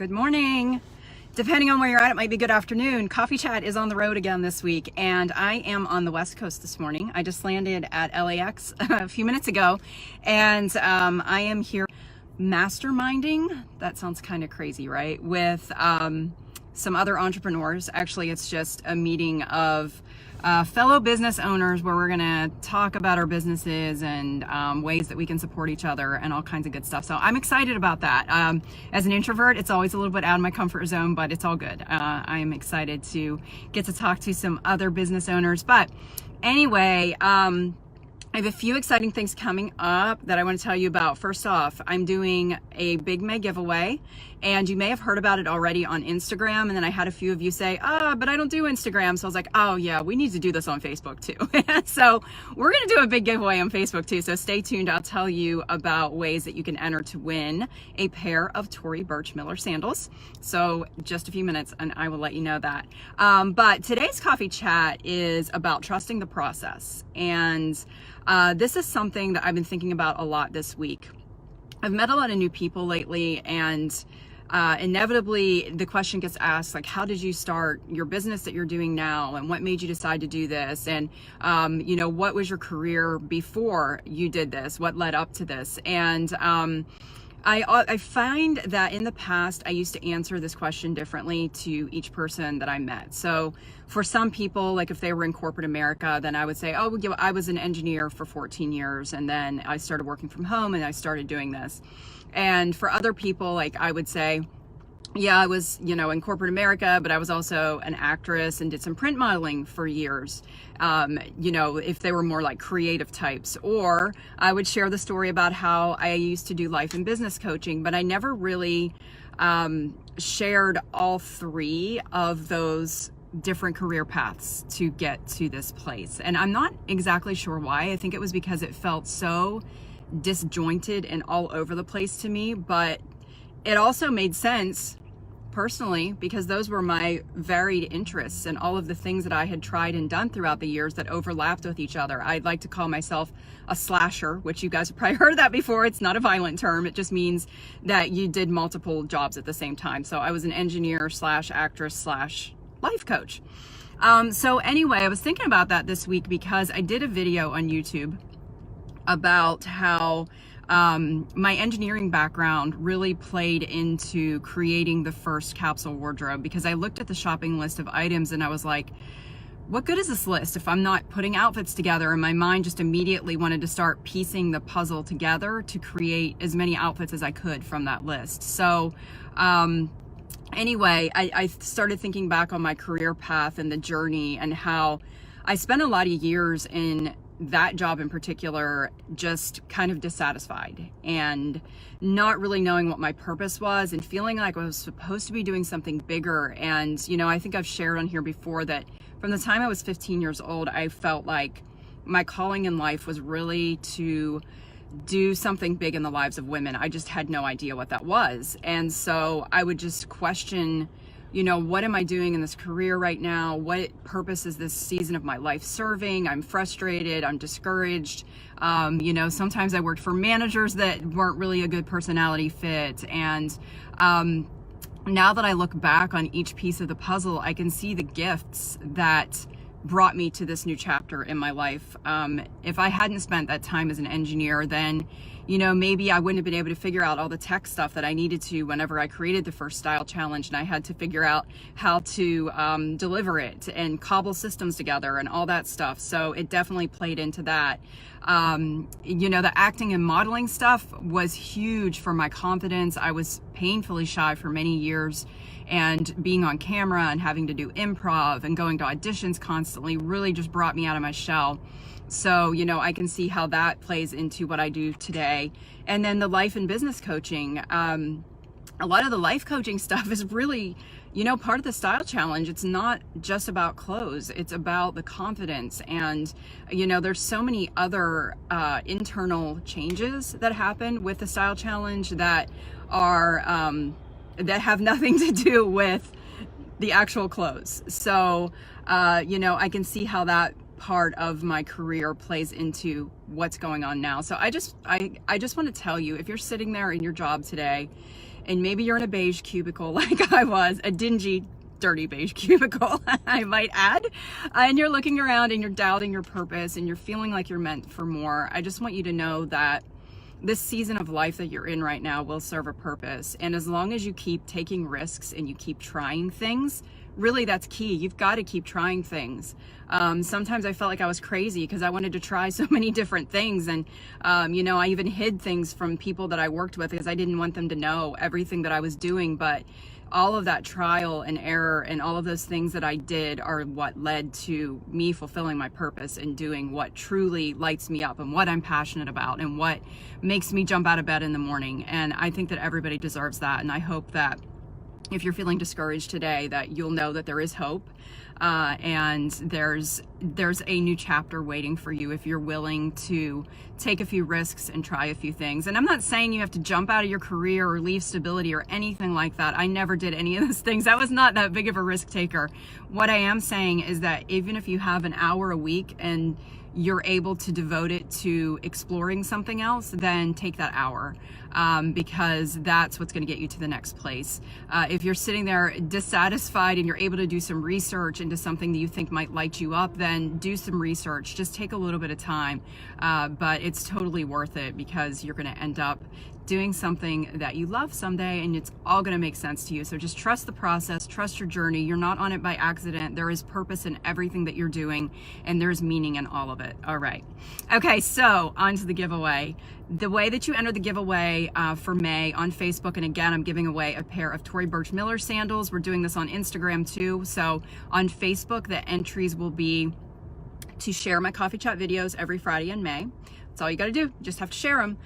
Good morning. Depending on where you're at, it might be good afternoon. Coffee Chat is on the road again this week, and I am on the West Coast this morning. I just landed at LAX a few minutes ago, and I am here masterminding. That sounds kind of crazy, right? With some other entrepreneurs. Actually, it's just a meeting of fellow business owners where we're gonna talk about our businesses and ways that we can support each other and all kinds of good stuff. So I'm excited about that. As an introvert, it's always a little bit out of my comfort zone, but it's all good. I am excited to get to talk to some other business owners. But anyway, I have a few exciting things coming up that I want to tell you about. First off, I'm doing a Big May giveaway, and you may have heard about it already on Instagram. And then I had a few of you say, but I don't do Instagram. So I was like, oh yeah, we need to do this on Facebook too. So we're going to do a big giveaway on Facebook too. So stay tuned. I'll tell you about ways that you can enter to win a pair of Tory Burch Miller sandals. So just a few minutes and I will let you know that. But today's coffee chat is about trusting the process. And this is something that I've been thinking about a lot this week. I've met a lot of new people lately, and inevitably the question gets asked, like, how did you start your business that you're doing now, and what made you decide to do this, and what was your career before you did this, what led up to this? And I find that in the past, I used to answer this question differently to each person that I met. So for some people, like if they were in corporate America, then I would say, oh, I was an engineer for 14 years, and then I started working from home and I started doing this. And for other people, like I would say, yeah, I was, in corporate America, but I was also an actress and did some print modeling for years. If they were more like creative types, or I would share the story about how I used to do life and business coaching, but I never really shared all three of those different career paths to get to this place. And I'm not exactly sure why. I think it was because it felt so disjointed and all over the place to me, but it also made sense personally because those were my varied interests and all of the things that I had tried and done throughout the years that overlapped with each other. I'd like to call myself a slasher, which you guys have probably heard of that before. It's not a violent term. It just means that you did multiple jobs at the same time. So I was an engineer slash actress slash life coach. So anyway, I was thinking about that this week because I did a video on YouTube about how my engineering background really played into creating the first capsule wardrobe, because I looked at the shopping list of items and I was like, what good is this list if I'm not putting outfits together? And my mind just immediately wanted to start piecing the puzzle together to create as many outfits as I could from that list. So anyway, I started thinking back on my career path and the journey and how I spent a lot of years in that job in particular, just kind of dissatisfied and not really knowing what my purpose was and feeling like I was supposed to be doing something bigger. And, I think I've shared on here before that from the time I was 15 years old, I felt like my calling in life was really to do something big in the lives of women. I just had no idea what that was. And so I would just question, what am I doing in this career right now? What purpose is this season of my life serving? I'm frustrated. I'm discouraged. Sometimes I worked for managers that weren't really a good personality fit. And now that I look back on each piece of the puzzle, I can see the gifts that brought me to this new chapter in my life. If I hadn't spent that time as an engineer, then maybe I wouldn't have been able to figure out all the tech stuff that I needed to whenever I created the first style challenge, and I had to figure out how to deliver it and cobble systems together and all that stuff. So it definitely played into that. The acting and modeling stuff was huge for my confidence. I was painfully shy for many years, and being on camera and having to do improv and going to auditions constantly really just brought me out of my shell. So, I can see how that plays into what I do today. And then the life and business coaching, a lot of the life coaching stuff is really, part of the style challenge. It's not just about clothes. It's about the confidence. And, there's so many other internal changes that happen with the style challenge that are, that have nothing to do with the actual clothes. So, I can see how that part of my career plays into what's going on now. So I just want to tell you, if you're sitting there in your job today and maybe you're in a beige cubicle like I was, a dingy, dirty beige cubicle, I might add, and you're looking around and you're doubting your purpose and you're feeling like you're meant for more, I just want you to know that this season of life that you're in right now will serve a purpose. And as long as you keep taking risks and you keep trying things, really that's key. You've got to keep trying things. Sometimes I felt like I was crazy because I wanted to try so many different things. And, you know, I even hid things from people that I worked with because I didn't want them to know everything that I was doing. But all of that trial and error and all of those things that I did are what led to me fulfilling my purpose and doing what truly lights me up and what I'm passionate about and what makes me jump out of bed in the morning. And I think that everybody deserves that. And I hope that if you're feeling discouraged today, that you'll know that there is hope, and there's a new chapter waiting for you if you're willing to take a few risks and try a few things. And I'm not saying you have to jump out of your career or leave stability or anything like that. I never did any of those things. I was not that big of a risk taker. What I am saying is that even if you have an hour a week and you're able to devote it to exploring something else, then take that hour, because that's what's going to get you to the next place. If you're sitting there dissatisfied and you're able to do some research into something that you think might light you up, then do some research. Just take a little bit of time, but it's totally worth it because you're going to end up doing something that you love someday, and it's all going to make sense to you. So just trust the process, trust your journey. You're not on it by accident. There is purpose in everything that you're doing, and there's meaning in all of it. All right. Okay, so on to the giveaway. The way that you enter the giveaway for May on Facebook, and again, I'm giving away a pair of Tory Burch Miller sandals. We're doing this on Instagram too. So on Facebook, the entries will be to share my coffee chat videos every Friday in May. That's all you got to do. You just have to share them.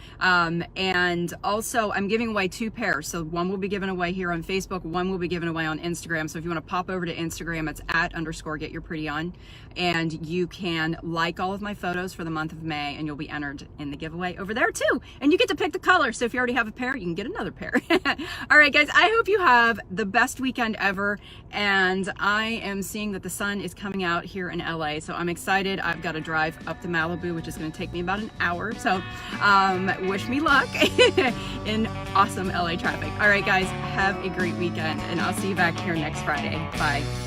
And also, I'm giving away 2 pairs. So one will be given away here on Facebook. One will be given away on Instagram. So if you want to pop over to Instagram, it's @_getyourprettyon. And you can like all of my photos for the month of May, and you'll be entered in the giveaway over there too. And you get to pick the color. So if you already have a pair, you can get another pair. All right, guys, I hope you have the best weekend ever. And I am seeing that the sun is coming out here in LA. So I'm excited. I've got to drive up to Malibu, which is going to take me about an hour. So wish me luck in awesome LA traffic. All right, guys, have a great weekend, and I'll see you back here next Friday. Bye.